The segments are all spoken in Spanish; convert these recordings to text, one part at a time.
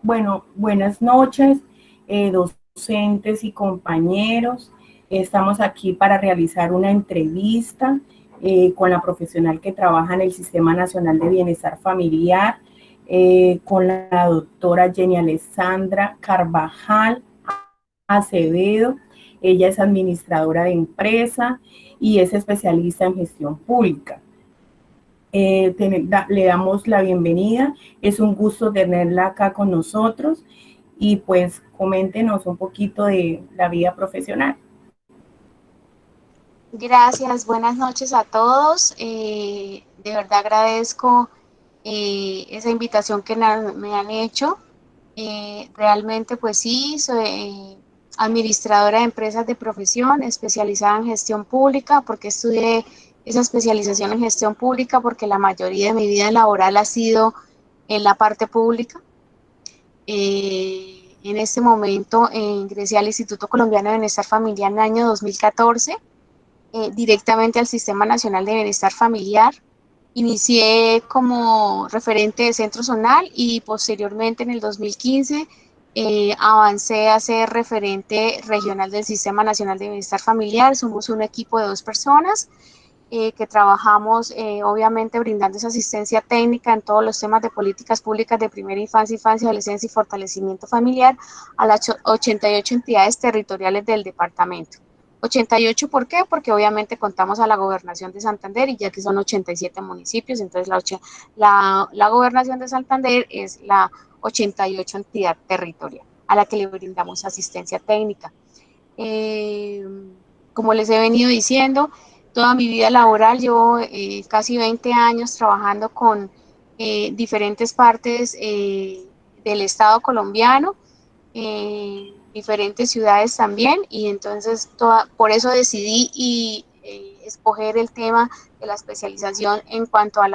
Bueno, buenas noches, docentes y compañeros. Estamos aquí para realizar una entrevista con la profesional que trabaja en el Sistema Nacional de Bienestar Familiar, con la doctora Jenny Alessandra Carvajal Acevedo. Ella es administradora de empresa y es especialista en gestión pública. Le damos la bienvenida. Es un gusto tenerla acá con nosotros y pues coméntenos un poquito de la vida profesional. Gracias, buenas noches a todos. De verdad agradezco esa invitación que me han hecho. Realmente, pues sí, soy administradora de empresas de profesión, especializada en gestión pública, porque estudié esa especialización en gestión pública, porque la mayoría de mi vida laboral ha sido en la parte pública. En este momento ingresé al Instituto Colombiano de Bienestar Familiar en el año 2014, directamente al Sistema Nacional de Bienestar Familiar. Inicié como referente de centro zonal y posteriormente en el 2015 avancé a ser referente regional del Sistema Nacional de Bienestar Familiar. Somos un equipo de 2 personas que trabajamos obviamente brindando esa asistencia técnica en todos los temas de políticas públicas de primera infancia, adolescencia y fortalecimiento familiar a las 88 entidades territoriales del departamento. 88, ¿por qué? Porque obviamente contamos a la gobernación de Santander y ya que son 87 municipios, entonces la gobernación de Santander es la 88 entidad territorial a la que le brindamos asistencia técnica. Eh, Como les he venido diciendo, toda mi vida laboral llevo casi 20 años trabajando con diferentes partes del Estado colombiano, diferentes ciudades también, y entonces por eso decidí escoger el tema de la especialización en cuanto a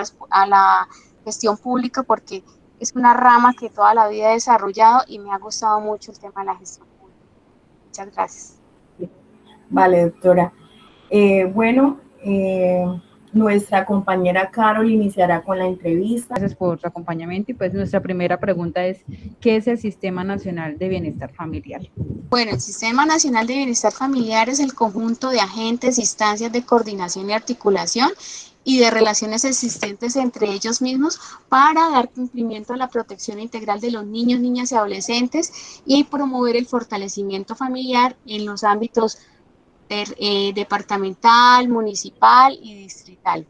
la gestión pública, porque es una rama que toda la vida he desarrollado y me ha gustado mucho el tema de la gestión pública. Muchas gracias. Vale, doctora. Bueno, nuestra compañera Carol iniciará con la entrevista. Gracias por tu acompañamiento y pues nuestra primera pregunta es, ¿qué es el Sistema Nacional de Bienestar Familiar? Bueno, el Sistema Nacional de Bienestar Familiar es el conjunto de agentes, instancias de coordinación y articulación y de relaciones existentes entre ellos mismos para dar cumplimiento a la protección integral de los niños, niñas y adolescentes y promover el fortalecimiento familiar en los ámbitos departamental, municipal y distrital.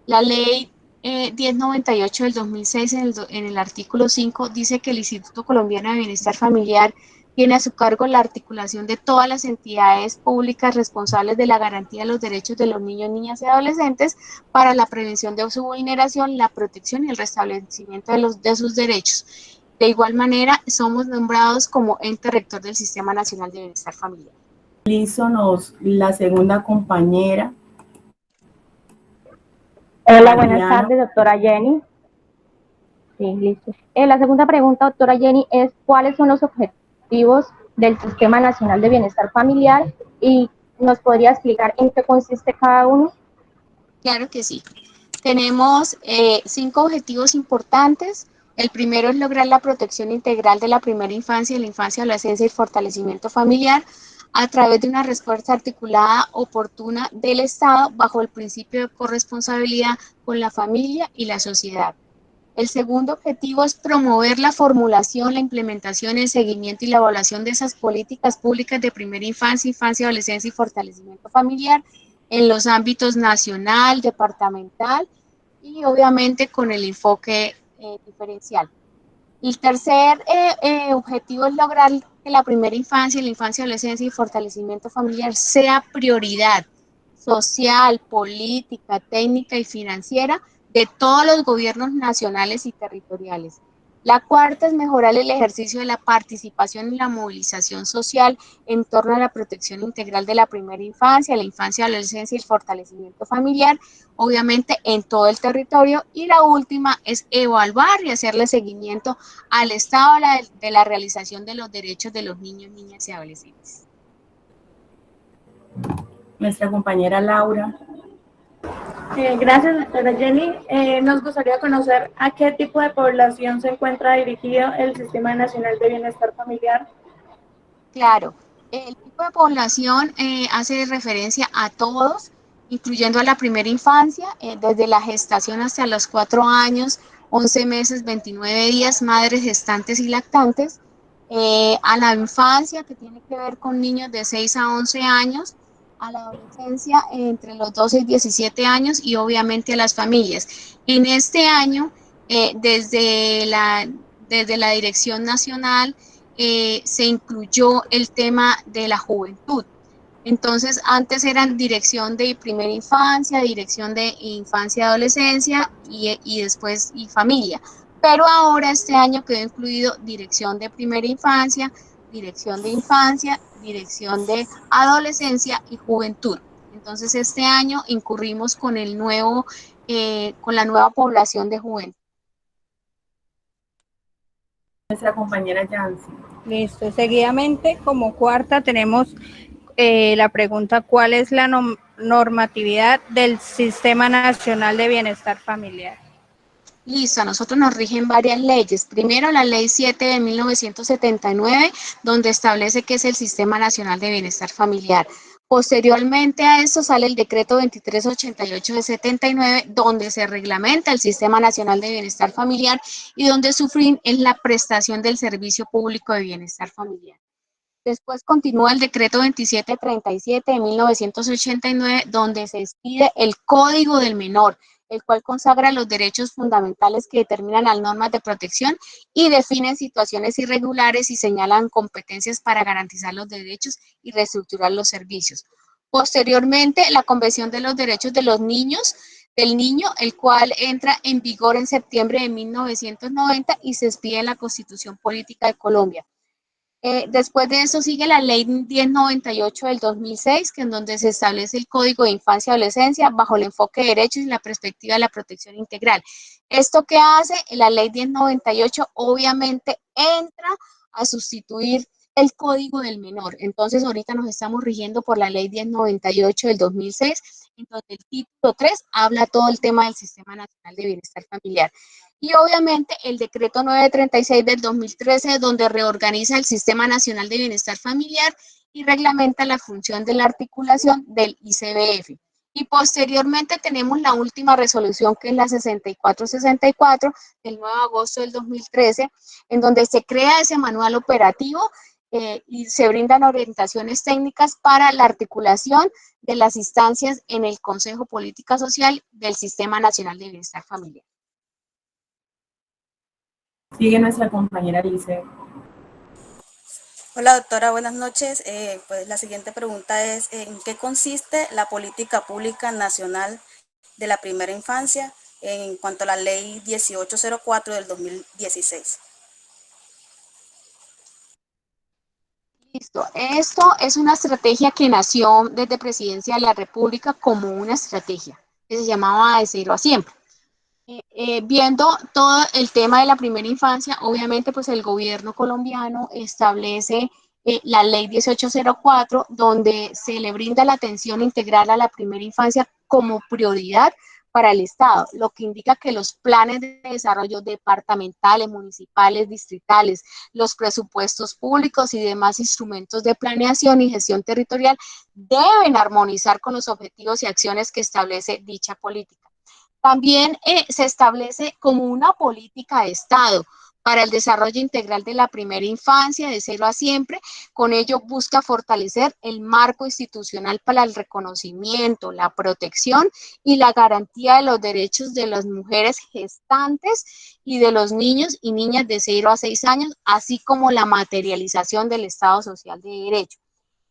La ley 1098 del 2006 en el artículo 5 dice que el Instituto Colombiano de Bienestar Familiar tiene a su cargo la articulación de todas las entidades públicas responsables de la garantía de los derechos de los niños, niñas y adolescentes para la prevención de su vulneración, la protección y el restablecimiento de sus derechos. De igual manera, somos nombrados como ente rector del Sistema Nacional de Bienestar Familiar. La segunda compañera, Hola, buenas Adriana. tardes, doctora Jenny. Sí, listo. La segunda pregunta, doctora Jenny, es ¿cuáles son los objetivos del Sistema Nacional de Bienestar Familiar? Y nos podría explicar en qué consiste cada uno. Claro que sí. Tenemos 5 objetivos importantes. El primero es lograr la protección integral de la primera infancia, la infancia, adolescencia y fortalecimiento familiar a través de una respuesta articulada oportuna del Estado bajo el principio de corresponsabilidad con la familia y la sociedad. El segundo objetivo es promover la formulación, la implementación, el seguimiento y la evaluación de esas políticas públicas de primera infancia, adolescencia y fortalecimiento familiar en los ámbitos nacional, departamental y obviamente con el enfoque diferencial. El tercer objetivo es lograr que la primera infancia, la infancia, adolescencia y fortalecimiento familiar sea prioridad social, política, técnica y financiera de todos los gobiernos nacionales y territoriales. La cuarta es mejorar el ejercicio de la participación y la movilización social en torno a la protección integral de la primera infancia, la infancia, adolescencia y el fortalecimiento familiar, obviamente en todo el territorio. Y la última es evaluar y hacerle seguimiento al estado de la realización de los derechos de los niños, niñas y adolescentes. Nuestra compañera Laura. Gracias, doctora Jenny. Nos gustaría conocer a qué tipo de población se encuentra dirigido el Sistema Nacional de Bienestar Familiar. Claro, el tipo de población hace referencia a todos, incluyendo a la primera infancia, desde la gestación hasta los 4 años, 11 meses, 29 días, madres gestantes y lactantes, a la infancia, que tiene que ver con niños de 6 a 11 años, a la adolescencia entre los 12 y 17 años y obviamente a las familias. En este año, desde la Dirección Nacional, se incluyó el tema de la juventud. Entonces, antes eran dirección de primera infancia, dirección de infancia y adolescencia y después y familia. Pero ahora este año quedó incluido dirección de primera infancia, dirección de adolescencia y juventud. Entonces, este año incurrimos con con la nueva población de juventud. Nuestra compañera Yancy. Listo. Seguidamente, como cuarta, tenemos la pregunta, ¿cuál es la normatividad del Sistema Nacional de Bienestar Familiar? Listo, a nosotros nos rigen varias leyes. Primero, la Ley 7 de 1979, donde establece que es el Sistema Nacional de Bienestar Familiar. Posteriormente a eso sale el decreto 2388 de 79, donde se reglamenta el Sistema Nacional de Bienestar Familiar y donde su fin es la prestación del servicio público de bienestar familiar. Después continúa el decreto 2737 de 1989, donde se expide el Código del Menor, el cual consagra los derechos fundamentales que determinan las normas de protección y definen situaciones irregulares y señalan competencias para garantizar los derechos y reestructurar los servicios. Posteriormente, la Convención de los Derechos de los Niños, del Niño, el cual entra en vigor en septiembre de 1990 y se expide en la Constitución Política de Colombia. Después de eso sigue la Ley 1098 del 2006, que en donde se establece el Código de Infancia y Adolescencia bajo el enfoque de derechos y la perspectiva de la protección integral. ¿Esto qué hace? La Ley 1098 obviamente entra a sustituir el Código del Menor. Entonces, ahorita nos estamos rigiendo por la Ley 1098 del 2006, en donde el título 3 habla todo el tema del Sistema Nacional de Bienestar Familiar. Y obviamente el decreto 936 del 2013, donde reorganiza el Sistema Nacional de Bienestar Familiar y reglamenta la función de la articulación del ICBF. Y posteriormente tenemos la última resolución, que es la 6464 del 9 de agosto del 2013, en donde se crea ese manual operativo y se brindan orientaciones técnicas para la articulación de las instancias en el Consejo Política Social del Sistema Nacional de Bienestar Familiar. Sigue nuestra compañera Lice. Hola doctora, buenas noches. Pues la siguiente pregunta es, ¿en qué consiste la política pública nacional de la primera infancia en cuanto a la ley 1804 del 2016? Listo. Esto es una estrategia que nació desde Presidencia de la República como una estrategia que se llamaba De Cero a Siempre. Viendo todo el tema de la primera infancia, obviamente pues el gobierno colombiano establece la ley 1804, donde se le brinda la atención integral a la primera infancia como prioridad para el Estado, lo que indica que los planes de desarrollo departamentales, municipales, distritales, los presupuestos públicos y demás instrumentos de planeación y gestión territorial deben armonizar con los objetivos y acciones que establece dicha política. También se establece como una política de Estado para el desarrollo integral de la primera infancia, de cero a siempre. Con ello busca fortalecer el marco institucional para el reconocimiento, la protección y la garantía de los derechos de las mujeres gestantes y de los niños y niñas de 0 a 6 años, así como la materialización del Estado Social de Derecho.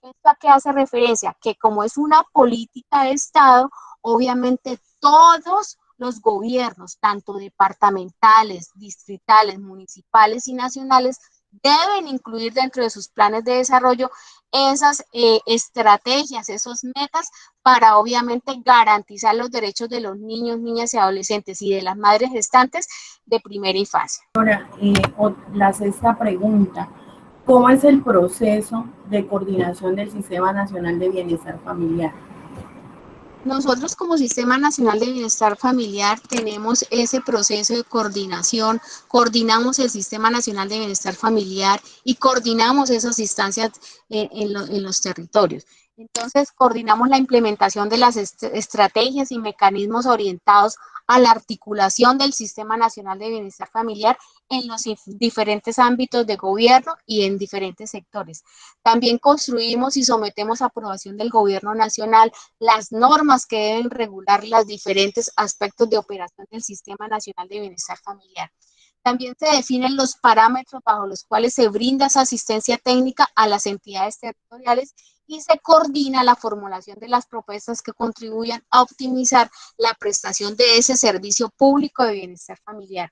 ¿Esto a qué hace referencia? Que como es una política de Estado, obviamente todos los gobiernos, tanto departamentales, distritales, municipales y nacionales, deben incluir dentro de sus planes de desarrollo esas estrategias, esos metas para obviamente garantizar los derechos de los niños, niñas y adolescentes y de las madres gestantes de primera infancia. Ahora, la sexta pregunta. ¿Cómo es el proceso de coordinación del Sistema Nacional de Bienestar Familiar? Nosotros como Sistema Nacional de Bienestar Familiar tenemos ese proceso de coordinación, coordinamos el Sistema Nacional de Bienestar Familiar y coordinamos esas instancias en los territorios. Entonces, coordinamos la implementación de las estrategias y mecanismos orientados a la articulación del Sistema Nacional de Bienestar Familiar en los diferentes ámbitos de gobierno y en diferentes sectores. También construimos y sometemos a aprobación del Gobierno Nacional las normas que deben regular los diferentes aspectos de operación del Sistema Nacional de Bienestar Familiar. También se definen los parámetros bajo los cuales se brinda esa asistencia técnica a las entidades territoriales y se coordina la formulación de las propuestas que contribuyan a optimizar la prestación de ese servicio público de bienestar familiar.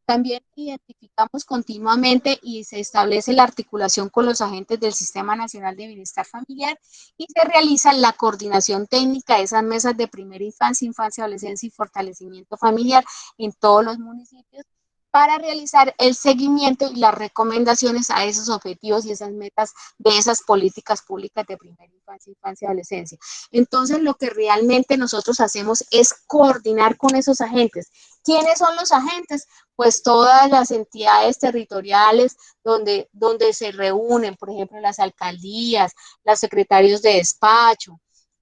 También identificamos continuamente y se establece la articulación con los agentes del Sistema Nacional de Bienestar Familiar y se realiza la coordinación técnica de esas mesas de primera infancia, infancia, adolescencia y fortalecimiento familiar en todos los municipios para realizar el seguimiento y las recomendaciones a esos objetivos y esas metas de esas políticas públicas de primera infancia, infancia y adolescencia. Entonces, lo que realmente nosotros hacemos es coordinar con esos agentes. ¿Quiénes son los agentes? Pues todas las entidades territoriales donde se reúnen, por ejemplo, las alcaldías, los secretarios de despacho,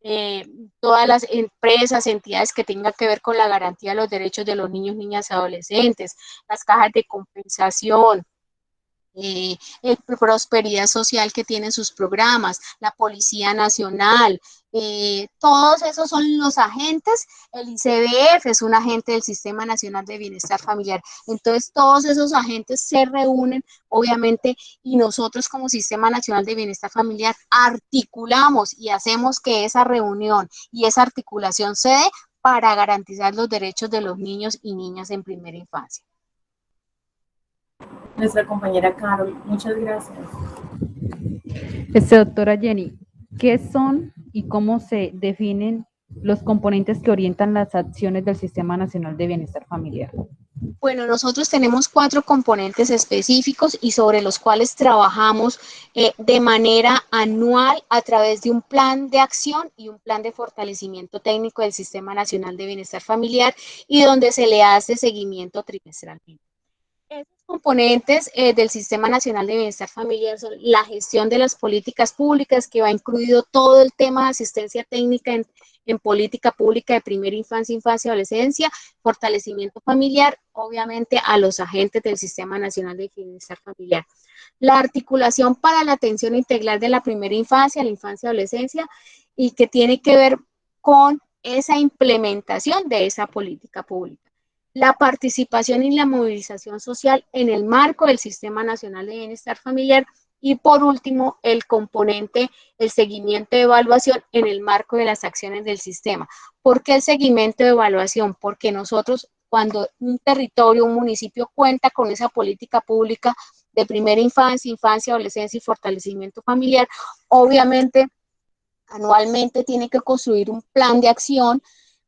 eh, todas las empresas, entidades que tengan que ver con la garantía de los derechos de los niños, niñas y adolescentes, las cajas de compensación, el Prosperidad Social que tiene sus programas, la Policía Nacional, todos esos son los agentes, el ICBF es un agente del Sistema Nacional de Bienestar Familiar, entonces todos esos agentes se reúnen, obviamente, y nosotros como Sistema Nacional de Bienestar Familiar articulamos y hacemos que esa reunión y esa articulación se dé para garantizar los derechos de los niños y niñas en primera infancia. Nuestra compañera Carol, muchas gracias. Doctora Jenny, ¿qué son y cómo se definen los componentes que orientan las acciones del Sistema Nacional de Bienestar Familiar? Bueno, nosotros tenemos 4 componentes específicos y sobre los cuales trabajamos de manera anual a través de un plan de acción y un plan de fortalecimiento técnico del Sistema Nacional de Bienestar Familiar y donde se le hace seguimiento trimestralmente. Esos componentes del Sistema Nacional de Bienestar Familiar son la gestión de las políticas públicas, que va incluido todo el tema de asistencia técnica en política pública de primera infancia, infancia y adolescencia, fortalecimiento familiar, obviamente a los agentes del Sistema Nacional de Bienestar Familiar. La articulación para la atención integral de la primera infancia, la infancia y adolescencia, y que tiene que ver con esa implementación de esa política pública. La participación y la movilización social en el marco del Sistema Nacional de Bienestar Familiar y por último el componente, el seguimiento de evaluación en el marco de las acciones del sistema. ¿Por qué el seguimiento de evaluación? Porque nosotros cuando un territorio, un municipio cuenta con esa política pública de primera infancia, infancia, adolescencia y fortalecimiento familiar, obviamente anualmente tiene que construir un plan de acción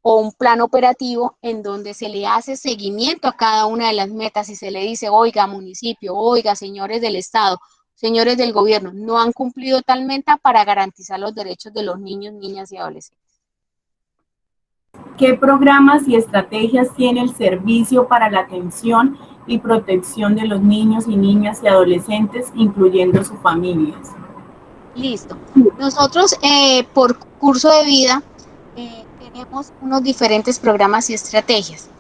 o un plan operativo en donde se le hace seguimiento a cada una de las metas y se le dice, oiga, municipio, oiga, señores del Estado, señores del gobierno, no han cumplido tal meta para garantizar los derechos de los niños, niñas y adolescentes. ¿Qué programas y estrategias tiene el servicio para la atención y protección de los niños y niñas y adolescentes, incluyendo sus familias? Listo. Nosotros, por curso de vida, tenemos unos diferentes programas y estrategias.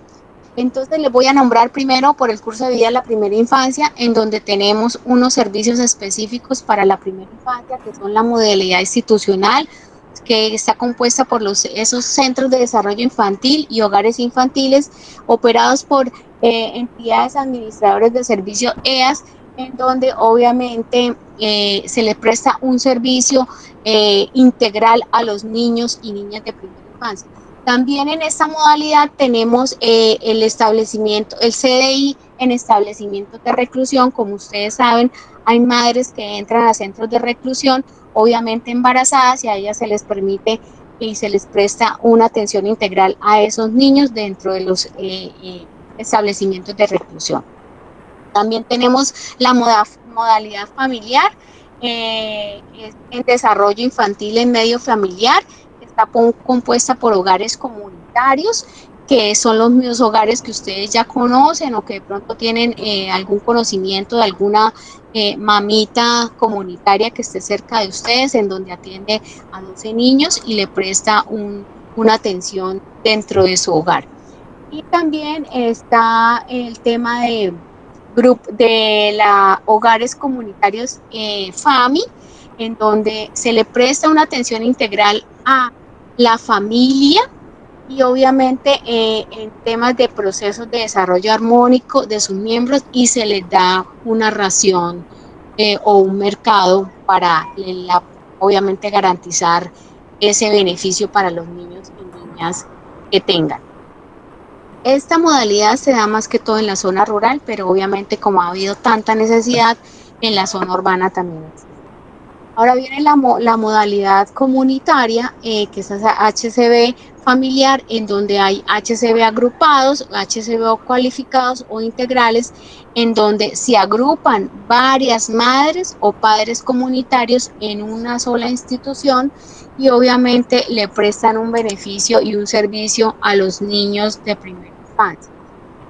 Entonces les voy a nombrar primero por el curso de vida de la primera infancia, en donde tenemos unos servicios específicos para la primera infancia, que son la modalidad institucional, que está compuesta por esos centros de desarrollo infantil y hogares infantiles operados por entidades administradoras de servicio EAS, en donde obviamente se les presta un servicio integral a los niños y niñas de primera infancia. También en esta modalidad tenemos el establecimiento, el CDI en establecimientos de reclusión. Como ustedes saben, hay madres que entran a centros de reclusión, obviamente embarazadas, y a ellas se les permite y se les presta una atención integral a esos niños dentro de los establecimientos de reclusión. También tenemos la modalidad familiar, en desarrollo infantil en medio familiar, está compuesta por hogares comunitarios, que son los mismos hogares que ustedes ya conocen o que de pronto tienen algún conocimiento de alguna mamita comunitaria que esté cerca de ustedes, en donde atiende a 12 niños y le presta una atención dentro de su hogar. Y también está el tema de hogares comunitarios FAMI, en donde se le presta una atención integral a la familia y obviamente en temas de procesos de desarrollo armónico de sus miembros, y se les da una ración o un mercado para obviamente garantizar ese beneficio para los niños y niñas que tengan. Esta modalidad se da más que todo en la zona rural, pero obviamente como ha habido tanta necesidad, en la zona urbana también existe. Ahora viene la modalidad comunitaria, que es HCB familiar, en donde hay HCB agrupados, HCB cualificados o integrales, en donde se agrupan varias madres o padres comunitarios en una sola institución y obviamente le prestan un beneficio y un servicio a los niños de primera infancia.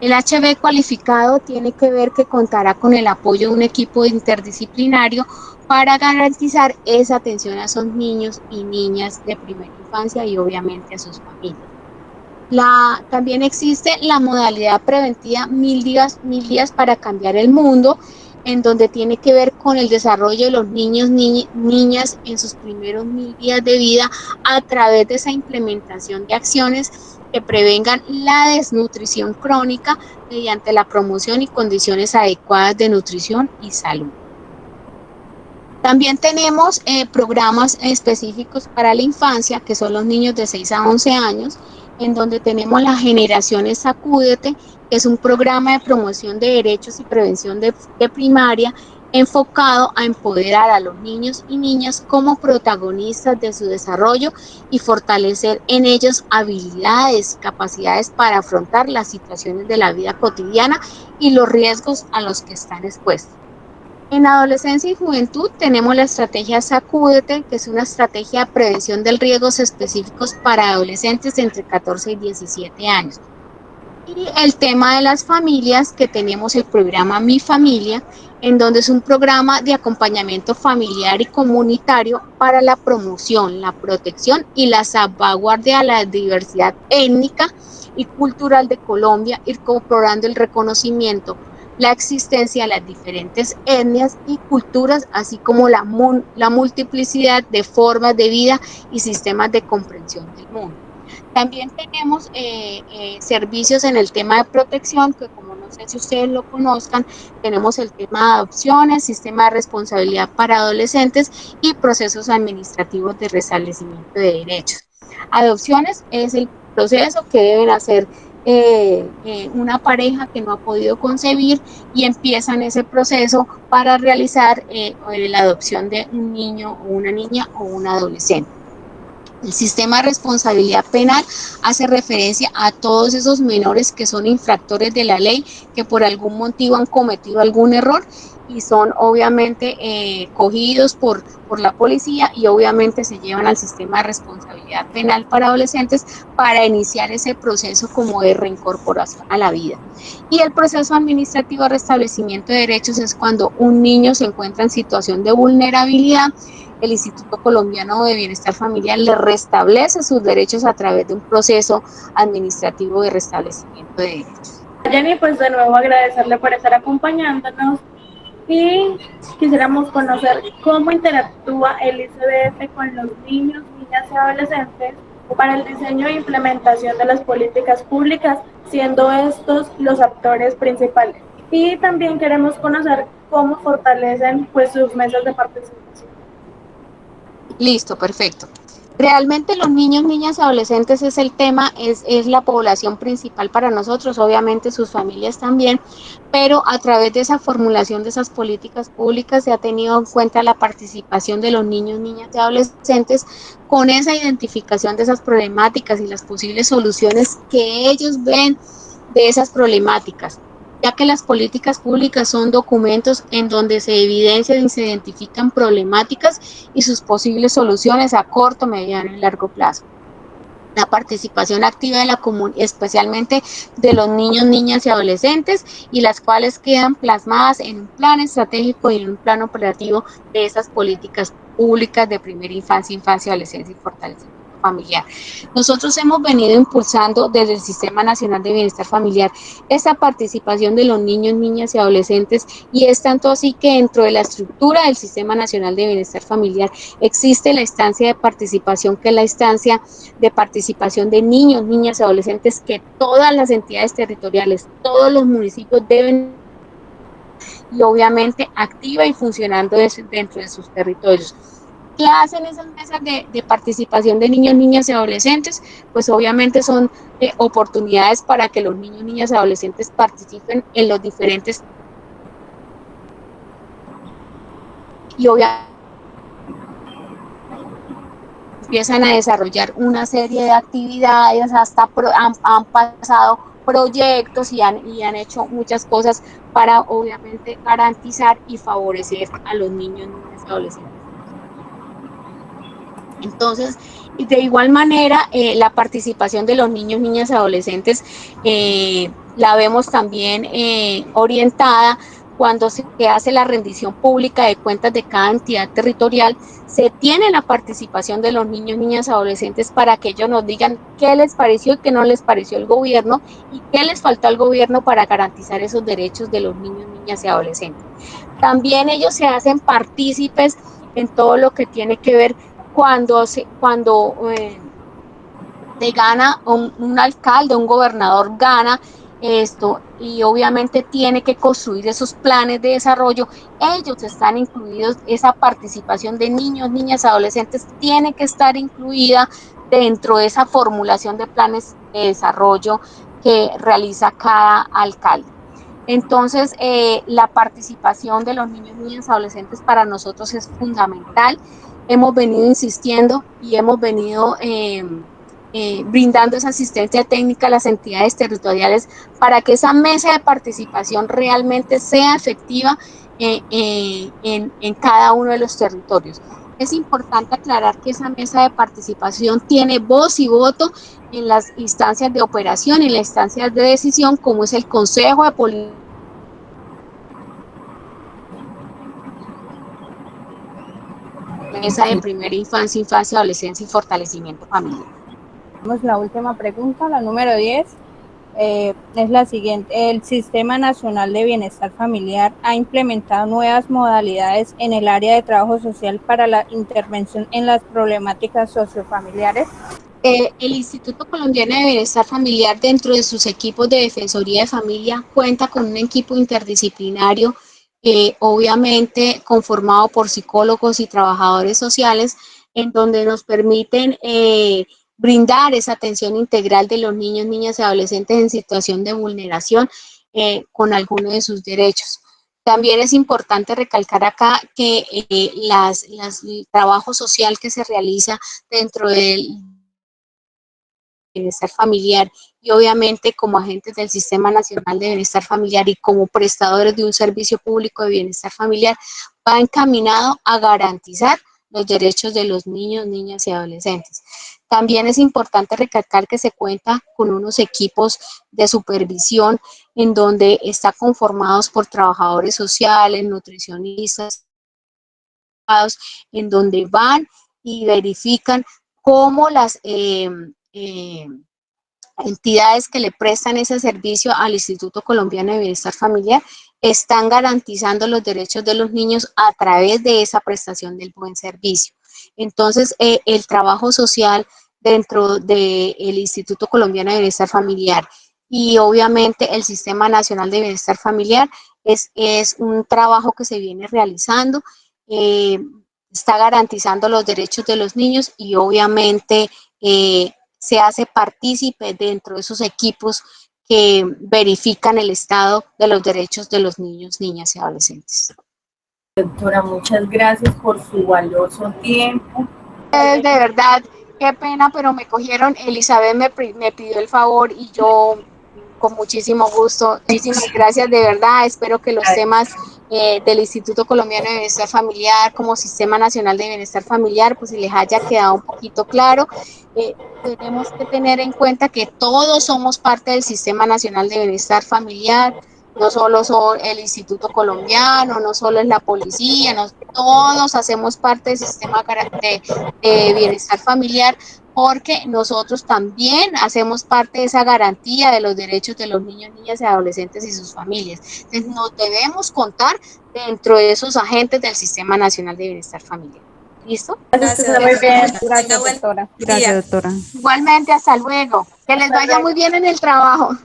El HB cualificado tiene que ver que contará con el apoyo de un equipo interdisciplinario para garantizar esa atención a esos niños y niñas de primera infancia y obviamente a sus familias. También existe la modalidad preventiva 1000 días para cambiar el mundo, en donde tiene que ver con el desarrollo de los niños, niñas en sus primeros 1000 días de vida a través de esa implementación de acciones que prevengan la desnutrición crónica mediante la promoción y condiciones adecuadas de nutrición y salud. También tenemos programas específicos para la infancia, que son los niños de 6 a 11 años, en donde tenemos la Generaciones Sacúdete, que es un programa de promoción de derechos y prevención de primaria enfocado a empoderar a los niños y niñas como protagonistas de su desarrollo y fortalecer en ellos habilidades y capacidades para afrontar las situaciones de la vida cotidiana y los riesgos a los que están expuestos. En adolescencia y juventud tenemos la estrategia Sacúdete, que es una estrategia de prevención de riesgos específicos para adolescentes entre 14 y 17 años. Y el tema de las familias, que tenemos el programa Mi Familia, en donde es un programa de acompañamiento familiar y comunitario para la promoción, la protección y la salvaguardia de la diversidad étnica y cultural de Colombia, incorporando el reconocimiento, la existencia de las diferentes etnias y culturas, así como la multiplicidad de formas de vida y sistemas de comprensión del mundo. También tenemos servicios en el tema de protección, que como no sé si ustedes lo conozcan, tenemos el tema de adopciones, sistema de responsabilidad para adolescentes y procesos administrativos de restablecimiento de derechos. Adopciones es el proceso que deben hacer una pareja que no ha podido concebir y empiezan ese proceso para realizar la adopción de un niño o una niña o un adolescente. El sistema de responsabilidad penal hace referencia a todos esos menores que son infractores de la ley, que por algún motivo han cometido algún error y son obviamente cogidos por la policía y obviamente se llevan al sistema de responsabilidad penal para adolescentes para iniciar ese proceso como de reincorporación a la vida. Y el proceso administrativo de restablecimiento de derechos es cuando un niño se encuentra en situación de vulnerabilidad. El Instituto Colombiano de Bienestar Familiar le restablece sus derechos a través de un proceso administrativo de restablecimiento de derechos. Jenny, pues de nuevo agradecerle por estar acompañándonos y quisiéramos conocer cómo interactúa el ICBF con los niños, niñas y adolescentes para el diseño e implementación de las políticas públicas, siendo estos los actores principales. Y también queremos conocer cómo fortalecen pues sus mesas de participación. Listo, perfecto. Realmente los niños, niñas, adolescentes es el tema, es la población principal para nosotros, obviamente sus familias también, pero a través de esa formulación de esas políticas públicas se ha tenido en cuenta la participación de los niños, niñas y adolescentes con esa identificación de esas problemáticas y las posibles soluciones que ellos ven de esas problemáticas, ya que las políticas públicas son documentos en donde se evidencian y se identifican problemáticas y sus posibles soluciones a corto, mediano y largo plazo. la participación activa de la comunidad, especialmente de los niños, niñas y adolescentes, y las cuales quedan plasmadas en un plan estratégico y en un plan operativo de esas políticas públicas de primera infancia, infancia, adolescencia y fortalecimiento familiar. Nosotros hemos venido impulsando desde el Sistema Nacional de Bienestar Familiar esa participación de los niños, niñas y adolescentes, y es tanto así que dentro de la estructura del Sistema Nacional de Bienestar Familiar existe la instancia de participación, que es la instancia de participación de niños, niñas y adolescentes, que todas las entidades territoriales, todos los municipios deben, y obviamente activa y funcionando dentro de sus territorios. ¿Qué hacen esas mesas de participación de niños, niñas y adolescentes? Pues obviamente son oportunidades para que los niños, niñas y adolescentes participen en los diferentes, y obviamente empiezan a desarrollar una serie de actividades, hasta han pasado proyectos y han hecho muchas cosas para obviamente garantizar y favorecer a los niños, niñas y adolescentes. Entonces, de igual manera, la participación de los niños, niñas y adolescentes la vemos también orientada cuando se hace la rendición pública de cuentas de cada entidad territorial. Se tiene la participación de los niños, niñas y adolescentes para que ellos nos digan qué les pareció y qué no les pareció el gobierno, y qué les faltó al gobierno para garantizar esos derechos de los niños, niñas y adolescentes. También ellos se hacen partícipes en todo lo que tiene que ver cuando se gana un alcalde, un gobernador gana esto, y obviamente tiene que construir esos planes de desarrollo. Ellos están incluidos, esa participación de niños, niñas, adolescentes tiene que estar incluida dentro de esa formulación de planes de desarrollo que realiza cada alcalde. Entonces, la participación de los niños, niñas, adolescentes para nosotros es fundamental. Hemos venido insistiendo y hemos venido brindando esa asistencia técnica a las entidades territoriales para que esa mesa de participación realmente sea efectiva en cada uno de los territorios. Es importante aclarar que esa mesa de participación tiene voz y voto en las instancias de operación y en las instancias de decisión, como es el Consejo de Política, mesa de primera infancia, infancia, adolescencia y fortalecimiento familiar. La última pregunta, la número 10, es la siguiente. El Sistema Nacional de Bienestar Familiar ha implementado nuevas modalidades en el área de trabajo social para la intervención en las problemáticas sociofamiliares. El Instituto Colombiano de Bienestar Familiar, dentro de sus equipos de Defensoría de Familia, cuenta con un equipo interdisciplinario, obviamente conformado por psicólogos y trabajadores sociales, en donde nos permiten brindar esa atención integral de los niños, niñas y adolescentes en situación de vulneración con alguno de sus derechos. También es importante recalcar acá que el trabajo social que se realiza dentro del bienestar familiar, y obviamente como agentes del Sistema Nacional de Bienestar Familiar y como prestadores de un servicio público de bienestar familiar, va encaminado a garantizar los derechos de los niños, niñas y adolescentes. También es importante recalcar que se cuenta con unos equipos de supervisión en donde está conformados por trabajadores sociales, nutricionistas, en donde van y verifican cómo las entidades que le prestan ese servicio al Instituto Colombiano de Bienestar Familiar están garantizando los derechos de los niños a través de esa prestación del buen servicio. Entonces, el trabajo social dentro del Instituto Colombiano de Bienestar Familiar y obviamente el Sistema Nacional de Bienestar Familiar es un trabajo que se viene realizando, está garantizando los derechos de los niños y obviamente se hace partícipe dentro de esos equipos que verifican el estado de los derechos de los niños, niñas y adolescentes. Doctora, muchas gracias por su valioso tiempo. De verdad, qué pena, pero me cogieron. Elizabeth me pidió el favor y yo con muchísimo gusto. Muchísimas gracias, de verdad. Espero que los temas del Instituto Colombiano de Bienestar Familiar como Sistema Nacional de Bienestar Familiar, pues si les haya quedado un poquito claro. Tenemos que tener en cuenta que todos somos parte del Sistema Nacional de Bienestar Familiar, no solo son el Instituto Colombiano, no solo es la policía, todos hacemos parte del sistema de bienestar familiar, porque nosotros también hacemos parte de esa garantía de los derechos de los niños, niñas y adolescentes y sus familias. Entonces, nos debemos contar dentro de esos agentes del Sistema Nacional de Bienestar Familiar. ¿Listo? Gracias, que Gracias, esté muy bien. doctora. Tenga Gracias, buen doctora. día. Gracias, doctora. Igualmente, hasta luego. Que les Hasta vaya luego. muy bien en el trabajo.